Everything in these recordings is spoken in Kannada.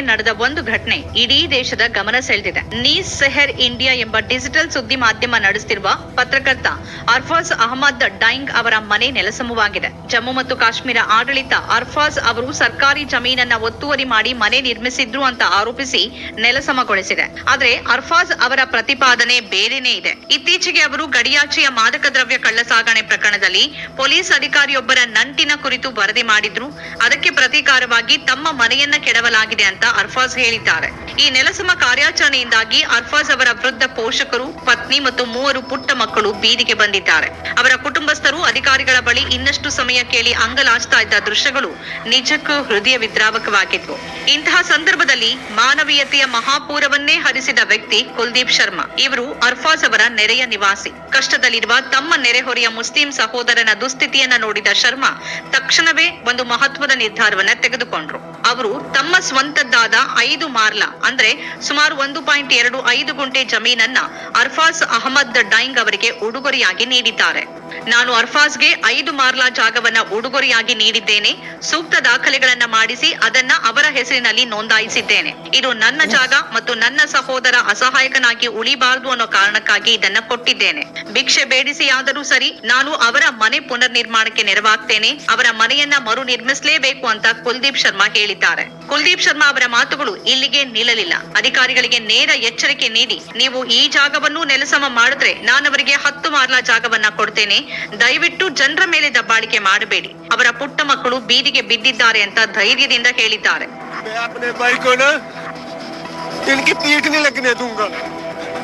ನಡೆದ ಒಂದು ಘಟನೆ ಇಡೀ ದೇಶದ ಗಮನ ಸೆಳೆದಿದೆ. ನ್ಯೂಸ್ ಸೆಹರ್ ಇಂಡಿಯಾ ಎಂಬ ಡಿಜಿಟಲ್ ಸುದ್ದಿ ಮಾಧ್ಯಮ ನಡೆಸುತ್ತಿರುವ ಪತ್ರಕರ್ತ ಅರ್ಫಾಜ್ ಅಹಮದ್ ಡೈಂಗ್ ಅವರ ಮನೆ ನೆಲಸಮವಾಗಿದೆ. ಜಮ್ಮು ಮತ್ತು ಕಾಶ್ಮೀರ ಆಡಳಿತ ಅರ್ಫಾಜ್ ಅವರು ಸರ್ಕಾರಿ ಜಮೀನನ್ನ ಒತ್ತುವರಿ ಮಾಡಿ ಮನೆ ನಿರ್ಮಿಸಿದ್ರು ಅಂತ ಆರೋಪಿಸಿ ನೆಲಸಮಗೊಳಿಸಿದೆ. ಆದ್ರೆ ಅರ್ಫಾಜ್ ಅವರ ಪ್ರತಿಪಾದನೆ ಬೇರೆನೇ ಇದೆ. ಇತ್ತೀಚೆಗೆ ಅವರು ಗಡಿಯಾಚೆಯ ಮಾದಕ ದ್ರವ್ಯ ಕಳ್ಳಸಾಗಣೆ ಪ್ರಕರಣದಲ್ಲಿ ಪೊಲೀಸ್ ಅಧಿಕಾರಿಯೊಬ್ಬರ ನಂಟಿನ ಕುರಿತು ವರದಿ ಮಾಡಿದ್ರು. ಅದಕ್ಕೆ ಪ್ರತೀಕಾರವಾಗಿ ತಮ್ಮ ಮನೆಯನ್ನ ಕೆಡವಲಾಗಿದೆ ಅಂತ ಅರ್ಫಾಜ್ ಹೇಳಿದ್ದಾರೆ. ಈ ನೆಲಸಮ ಕಾರ್ಯಾಚರಣೆಯಿಂದಾಗಿ ಅರ್ಫಾಜ್ ಅವರ ವೃದ್ಧ ಪೋಷಕರು, ಪತ್ನಿ ಮತ್ತು 3 ಪುಟ್ಟ ಮಕ್ಕಳು ಬೀದಿಗೆ ಬಂದಿದ್ದಾರೆ. ಅವರ ಕುಟುಂಬಸ್ಥರು ಅಧಿಕಾರಿಗಳ ಬಳಿ ಇನ್ನಷ್ಟು ಸಮಯ ಕೇಳಿ ಅಂಗಲಾಚ್ತಾ ಇದ್ದ ದೃಶ್ಯಗಳು ನಿಜಕ್ಕೂ ಹೃದಯ ವಿದ್ರಾವಕವಾಗಿದ್ವು. ಇಂತಹ ಸಂದರ್ಭದಲ್ಲಿ ಮಾನವೀಯತೆಯ ಮಹಾಪೂರವನ್ನೇ ಹರಿಸಿದ ವ್ಯಕ್ತಿ ಕುಲ್ದೀಪ್ ಶರ್ಮಾ. ಇವರು ಅರ್ಫಾಜ್ ಅವರ ನೆರೆಯ ನಿವಾಸಿ. ಕಷ್ಟದಲ್ಲಿರುವ ತಮ್ಮ ನೆರೆಹೊರೆಯ ಮುಸ್ಲಿಂ ಸಹೋದರನ ದುಸ್ಥಿತಿಯನ್ನ ನೋಡಿದ ಶರ್ಮಾ ತಕ್ಷಣವೇ ಒಂದು ಮಹತ್ವದ ನಿರ್ಧಾರವನ್ನ ತೆಗೆದುಕೊಂಡ್ರು. ಅವರು ತಮ್ಮ ಸ್ವಂತದ್ದಾದ 5 ಮಾರ್ಲಾ ಅಂದ್ರೆ ಸುಮಾರು 1.25 ಗುಂಟೆ ಜಮೀನನ್ನ ಅರ್ಫಾಜ್ ಅಹಮದ್ ಡೈಂಗ್ ಅವರಿಗೆ ಉಡುಗೊರೆಯಾಗಿ ನೀಡಿದ್ದಾರೆ. ನಾನು ಅರ್ಫಾಜ್ಗೆ 5 ಮಾರ್ಲಾ ಜಾಗವನ್ನ ಉಡುಗೊರೆಯಾಗಿ ನೀಡಿದ್ದೇನೆ. ಸೂಕ್ತ ದಾಖಲೆಗಳನ್ನ ಮಾಡಿಸಿ ಅದನ್ನ ಅವರ ಹೆಸರಿನಲ್ಲಿ ನೋಂದಾಯಿಸಿದ್ದೇನೆ. ಇದು ನನ್ನ ಜಾಗ ಮತ್ತು ನನ್ನ ಸಹೋದರ ಅಸಹಾಯಕನಾಗಿ ಉಳಿಬಾರದು ಅನ್ನೋ ಕಾರಣಕ್ಕಾಗಿ ಇದನ್ನ ಕೊಟ್ಟಿದ್ದೇನೆ. ಭಿಕ್ಷೆ ಬೇಡಿಸಿಯಾದರೂ ಸರಿ ನಾನು ಅವರ ಮನೆ ಪುನರ್ ನಿರ್ಮಾಣಕ್ಕೆ ನೆರವಾಗ್ತೇನೆ. ಅವರ ಮನೆಯನ್ನ ಮರು ನಿರ್ಮಿಸಲೇಬೇಕು ಅಂತ ಕುಲ್ದೀಪ್ ಶರ್ಮಾ ಹೇಳಿದ್ದಾರೆ. ಕುಲ್ದೀಪ್ ಶರ್ಮಾ ಅವರ ಮಾತುಗಳು ಇಲ್ಲಿಗೆ ನಿಲ್ಲಲಿಲ್ಲ. ಅಧಿಕಾರಿಗಳಿಗೆ ನೇರ ಎಚ್ಚರಿಕೆ ನೀಡಿ, ನೀವು ಈ ಜಾಗವನ್ನು ನೆಲಸಮ ಮಾಡಿದ್ರೆ ನಾನವರಿಗೆ 10 ಮಾರ್ಲಾ ಜಾಗವನ್ನ ಕೊಡ್ತೇನೆ. ದಯವಿಟ್ಟು ಜನರ ಮೇಲೆ ದಬ್ಬಾಳಿಕೆ ಮಾಡಬೇಡಿ. ಅವರ ಪುಟ್ಟ ಮಕ್ಕಳು ಬೀದಿಗೆ ಬಿದ್ದಿದ್ದಾರೆ ಅಂತ ಧೈರ್ಯದಿಂದ ಹೇಳಿದ್ದಾರೆ.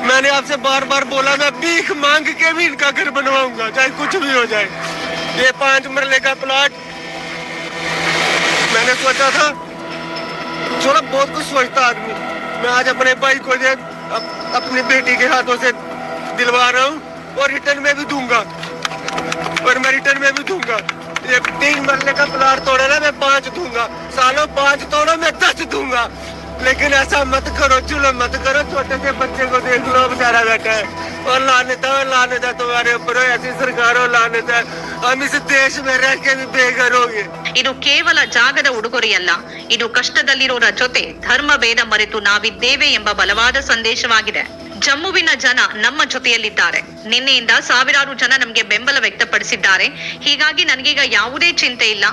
मैंने आपसे बार बार बोला, मैं भीख मांग के भी इनका घर बनवाऊंगा, चाहे कुछ भी हो जाए. ये 5 मरले का प्लॉट मैंने सोचा था, थोड़ा बहुत कुछ सोचता आदमी. मैं आज अपने भाई को अपनी बेटी के हाथों से दिलवा रहा हूँ और रिटर्न में भी दूंगा. और मैं रिटर्न में भी दूंगा. ये 3 मरले का प्लॉट तोड़ा ना, मैं 5 दूंगा. सालों 5 तोड़ो, मैं 10 दूंगा. लेकिन ऐसा मत करो, चुलो मत करो. छोटे से बच्चे को देख लो, बेचारा बैठा है. और लानत है तुम्हारे ऊपर. ऐसी सरकारों लानत है. हम इस देश में रह के भी बेघर हो गए. ಇದು ಕೇವಲ ಜಾಗದ ಉಡುಗೊರೆಯಲ್ಲ, ಇದು ಕಷ್ಟದಲ್ಲಿರೋರ ಜೊತೆ ಧರ್ಮ ಭೇದ ಮರೆತು ನಾವಿದ್ದೇವೆ ಎಂಬ ಬಲವಾದ ಸಂದೇಶವಾಗಿದೆ. ಜಮ್ಮುವಿನ ಜನ ನಮ್ಮ ಜೊತೆಯಲ್ಲಿದ್ದಾರೆ. ನಿನ್ನೆಯಿಂದ ಸಾವಿರಾರು ಜನ ನಮಗೆ ಬೆಂಬಲ ವ್ಯಕ್ತಪಡಿಸಿದ್ದಾರೆ. ಹೀಗಾಗಿ ನನಗೀಗ ಯಾವುದೇ ಚಿಂತೆ ಇಲ್ಲ.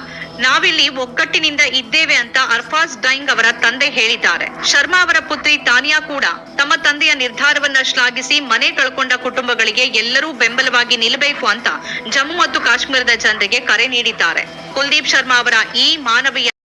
ನಾವಿಲ್ಲಿ ಒಗ್ಗಟ್ಟಿನಿಂದ ಇದ್ದೇವೆ ಅಂತ ಅರ್ಫಾಜ್ ಡೈಂಗ್ ಅವರ ತಂದೆ ಹೇಳಿದ್ದಾರೆ. ಶರ್ಮಾ ಅವರ ಪುತ್ರಿ ತಾನಿಯಾ ಕೂಡ ತಮ್ಮ ತಂದೆಯ ನಿರ್ಧಾರವನ್ನ ಶ್ಲಾಘಿಸಿ ಮನೆ ಕಳ್ಕೊಂಡ ಕುಟುಂಬಗಳಿಗೆ ಎಲ್ಲರೂ ಬೆಂಬಲವಾಗಿ ನಿಲ್ಲಬೇಕು ಅಂತ ಜಮ್ಮು ಮತ್ತು ಕಾಶ್ಮೀರದ ಜನರಿಗೆ ಕರೆ ನೀಡಿದ್ದಾರೆ. ಕುಲ್ದೀಪ್ ಶರ್ಮಾ ಅವರ ಈ ಮಾನವೀಯ